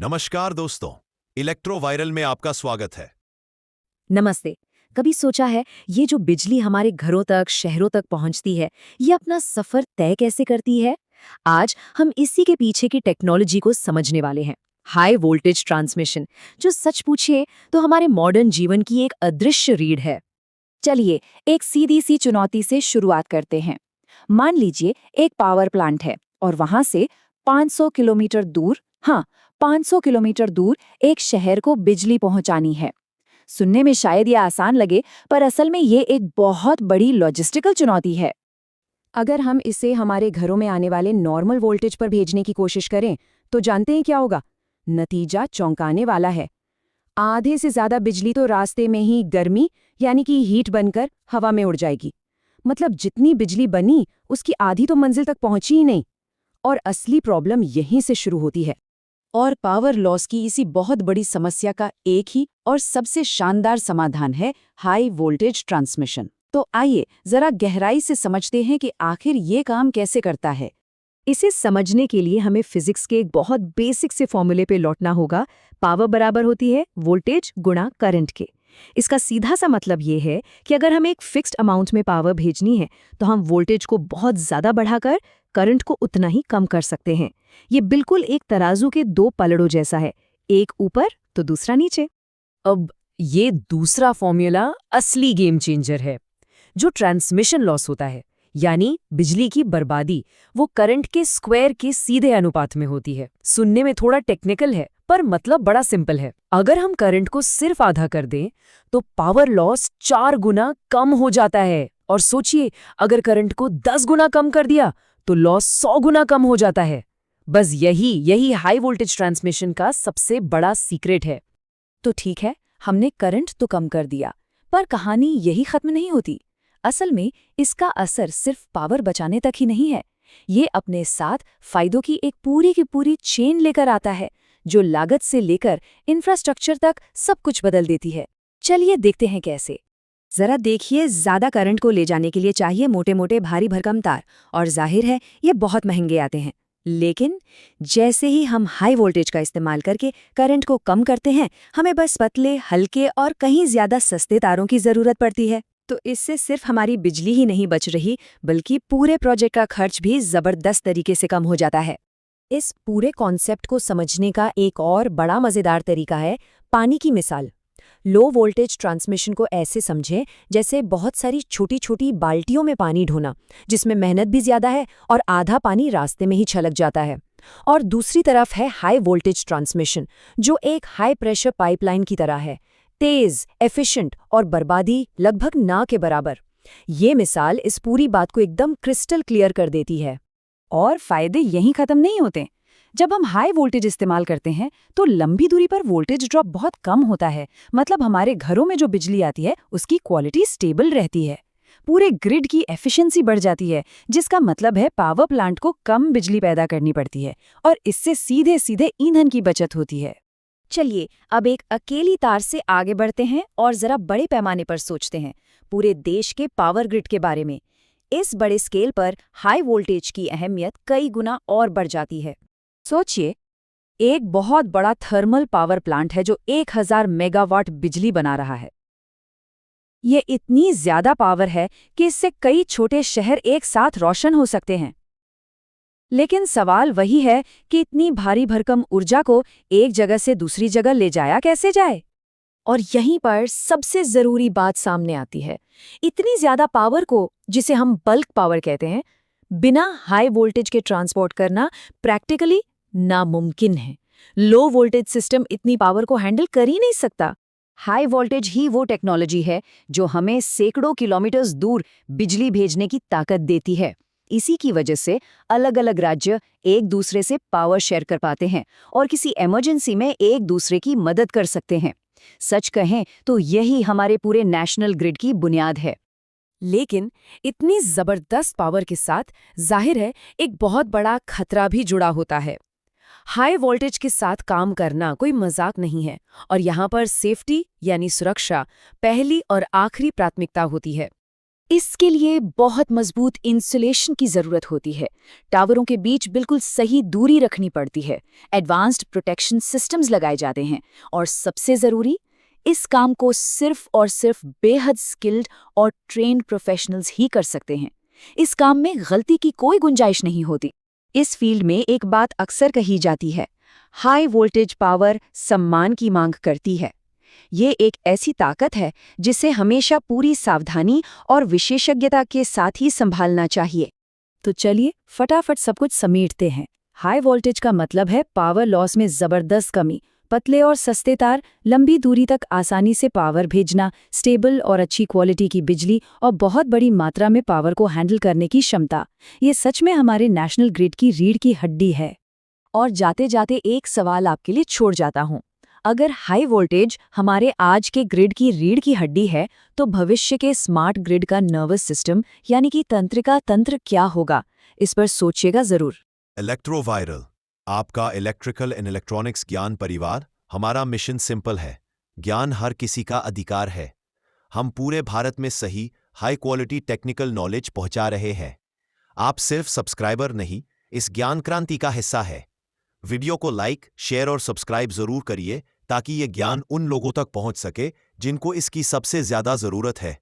नमस्कार दोस्तों, electro viral में आपका स्वागत है। नमस्ते। कभी सोचा है ये जो बिजली हमारे घरों तक शहरों तक पहुंचती है, ये अपना सफर तय कैसे करती है? आज हम इसी के पीछे की टेक्नोलॉजी को समझने वाले हैं। हाई वोल्टेज ट्रांसमिशन, जो सच पूछिए तो हमारे मॉडर्न जीवन की एक अदृश्य रीढ़ है। चलिए एक सीधी सी चुनौती से शुरुआत करते हैं। मान लीजिए एक पावर प्लांट है और वहां से 500 किलोमीटर दूर, हाँ, 500 किलोमीटर दूर एक शहर को बिजली पहुंचानी है। सुनने में शायद ये आसान लगे, पर असल में ये एक बहुत बड़ी लॉजिस्टिकल चुनौती है। अगर हम इसे हमारे घरों में आने वाले नॉर्मल वोल्टेज पर भेजने की कोशिश करें, तो जानते हैं क्या होगा? नतीजा चौंकाने वाला है। आधे से ज्यादा बिजली तो रास्ते में ही गर्मी यानी कि हीट बनकर हवा में उड़ जाएगी। मतलब जितनी बिजली बनी उसकी आधी तो मंजिल तक पहुंची ही नहीं। और असली प्रॉब्लम यहीं से शुरू होती है। और पावर लॉस की इसी बहुत बड़ी समस्या का एक ही और सबसे शानदार समाधान है हाई वोल्टेज ट्रांसमिशन। तो आइए जरा गहराई से समझते हैं कि आखिर ये काम कैसे करता है। इसे समझने के लिए हमें फिजिक्स के एक बहुत बेसिक से फॉर्मूले पे लौटना होगा। पावर बराबर होती है वोल्टेज गुणा करंट के। इसका सीधा सा मतलब ये है कि अगर हमें एक फिक्स्ड अमाउंट में पावर भेजनी है, तो हम वोल्टेज को बहुत ज्यादा बढ़ाकर करंट को उतना ही कम कर सकते हैं। ये बिल्कुल एक तराजू के दो पलड़ों जैसा है, एक ऊपर तो दूसरा नीचे। अब ये दूसरा फॉर्मूला असली गेम चेंजर है। जो ट्रांसमिशन लॉस होता है, यानी बिजली की बर्बादी, वो करंट के स्क्वायर के सीधे अनुपात में होती है। सुनने में थोड़ा टेक्निकल है, पर मतलब बड़ा सिंपल है। अगर हम करंट को सिर्फ आधा कर दें, तो पावर लॉस 4 गुना कम हो जाता है। और सोचिए, अगर करंट को 10 गुना कम कर दिया, तो लॉस 100 गुना कम हो जाता है। बस यही हाई वोल्टेज ट्रांसमिशन का सबसे बड़ा सीक्रेट है। तो ठीक है, हमने करंट तो कम कर दिया, पर कहानी यही खत्म नहीं होती। असल में इसका असर सिर्फ पावर बचाने तक ही नहीं है। ये अपने साथ फायदों की एक पूरी की पूरी चेन लेकर आता है, जो लागत से लेकर इंफ्रास्ट्रक्चर तक सब कुछ बदल देती है। चलिए देखते हैं कैसे। जरा देखिए, ज्यादा करंट को ले जाने के लिए चाहिए मोटे मोटे भारी भरकम तार, और जाहिर है ये बहुत महंगे आते हैं। लेकिन जैसे ही हम हाई वोल्टेज का इस्तेमाल करके करंट को कम करते हैं, हमें बस पतले, हल्के और कहीं ज्यादा सस्ते तारों की जरूरत पड़ती है। तो इससे सिर्फ हमारी बिजली ही नहीं बच रही, बल्कि पूरे प्रोजेक्ट का खर्च भी जबरदस्त तरीके से कम हो जाता है। इस पूरे कॉन्सेप्ट को समझने का एक और बड़ा मजेदार तरीका है पानी की मिसाल। लो वोल्टेज ट्रांसमिशन को ऐसे समझें जैसे बहुत सारी छोटी छोटी बाल्टियों में पानी ढोना, जिसमें मेहनत भी ज्यादा है और आधा पानी रास्ते में ही छलक जाता है। और दूसरी तरफ है हाई वोल्टेज ट्रांसमिशन, जो एक हाई प्रेशर पाइपलाइन की तरह है, तेज, एफिशिएंट और बर्बादी लगभग ना के बराबर। ये मिसाल इस पूरी बात को एकदम क्रिस्टल क्लियर कर देती है। और फायदे यहीं खत्म नहीं होते। जब हम हाई वोल्टेज इस्तेमाल करते हैं, तो लंबी दूरी पर वोल्टेज ड्रॉप बहुत कम होता है। मतलब हमारे घरों में जो बिजली आती है उसकी क्वालिटी स्टेबल रहती है। पूरे ग्रिड की एफिशिएंसी बढ़ जाती है, जिसका मतलब है पावर प्लांट को कम बिजली पैदा करनी पड़ती है, और इससे सीधे सीधे ईंधन की बचत होती है। चलिए अब एक अकेली तार से आगे बढ़ते हैं और जरा बड़े पैमाने पर सोचते हैं, पूरे देश के पावर ग्रिड के बारे में। इस बड़े स्केल पर हाई वोल्टेज की अहमियत कई गुना और बढ़ जाती है। सोचिए, एक बहुत बड़ा थर्मल पावर प्लांट है जो 1000 मेगावाट बिजली बना रहा है। ये इतनी ज्यादा पावर है कि इससे कई छोटे शहर एक साथ रोशन हो सकते हैं। लेकिन सवाल वही है कि इतनी भारी भरकम ऊर्जा को एक जगह से दूसरी जगह ले जाया कैसे जाए? और यहीं पर सबसे जरूरी बात सामने आती है। इतनी ज्यादा पावर को, जिसे हम बल्क पावर कहते हैं, बिना हाई वोल्टेज के ट्रांसपोर्ट करना प्रैक्टिकली नामुमकिन है। लो वोल्टेज सिस्टम इतनी पावर को हैंडल कर ही नहीं सकता। हाई वोल्टेज ही वो टेक्नोलॉजी है जो हमें सैकड़ों किलोमीटर्स दूर बिजली भेजने की ताकत देती है। इसी की वजह से अलग अलग राज्य एक दूसरे से पावर शेयर कर पाते हैं और किसी इमरजेंसी में एक दूसरे की मदद कर सकते हैं। सच कहें तो यही हमारे पूरे नेशनल ग्रिड की बुनियाद है। लेकिन इतनी जबरदस्त पावर के साथ जाहिर है एक बहुत बड़ा खतरा भी जुड़ा होता है। हाई वोल्टेज के साथ काम करना कोई मजाक नहीं है, और यहाँ पर सेफ्टी यानी सुरक्षा पहली और आखिरी प्राथमिकता होती है। इसके लिए बहुत मजबूत इंसुलेशन की जरूरत होती है। टावरों के बीच बिल्कुल सही दूरी रखनी पड़ती है। एडवांस्ड प्रोटेक्शन सिस्टम्स लगाए जाते हैं और सबसे जरूरी, इस काम को सिर्फ और सिर्फ बेहद स्किल्ड और ट्रेन्ड प्रोफेशनल्स ही कर सकते हैं। इस काम में गलती की कोई गुंजाइश नहीं होती। इस फील्ड में एक बात अक्सर कही जाती है, हाई वोल्टेज पावर सम्मान की मांग करती है। ये एक ऐसी ताकत है जिसे हमेशा पूरी सावधानी और विशेषज्ञता के साथ ही संभालना चाहिए। तो चलिए फटाफट सब कुछ समेटते हैं। हाई वोल्टेज का मतलब है पावर लॉस में जबरदस्त कमी, पतले और सस्ते तार, लंबी दूरी तक आसानी से पावर भेजना, स्टेबल और अच्छी क्वालिटी की बिजली और बहुत बड़ी मात्रा में पावर को हैंडल करने की क्षमता। ये सच में हमारे नेशनल ग्रिड की रीढ़ की हड्डी है। और जाते जाते एक सवाल आपके लिए छोड़ जाता हूँ। अगर हाई वोल्टेज हमारे आज के ग्रिड की रीढ़ की हड्डी है, तो भविष्य के स्मार्ट ग्रिड का नर्वस सिस्टम यानी कि तंत्रिका तंत्र क्या होगा? इस पर सोचिएगा जरूर। इलेक्ट्रोवायरल, आपका इलेक्ट्रिकल एंड इलेक्ट्रॉनिक्स ज्ञान परिवार। हमारा मिशन सिंपल है, ज्ञान हर किसी का अधिकार है। हम पूरे भारत में सही हाई क्वालिटी टेक्निकल नॉलेज पहुंचा रहे हैं। आप सिर्फ सब्सक्राइबर नहीं, इस ज्ञान क्रांति का हिस्सा है। वीडियो को लाइक, शेयर और सब्सक्राइब जरूर करिए ताकि ये ज्ञान उन लोगों तक पहुंच सके जिनको इसकी सबसे ज्यादा जरूरत है।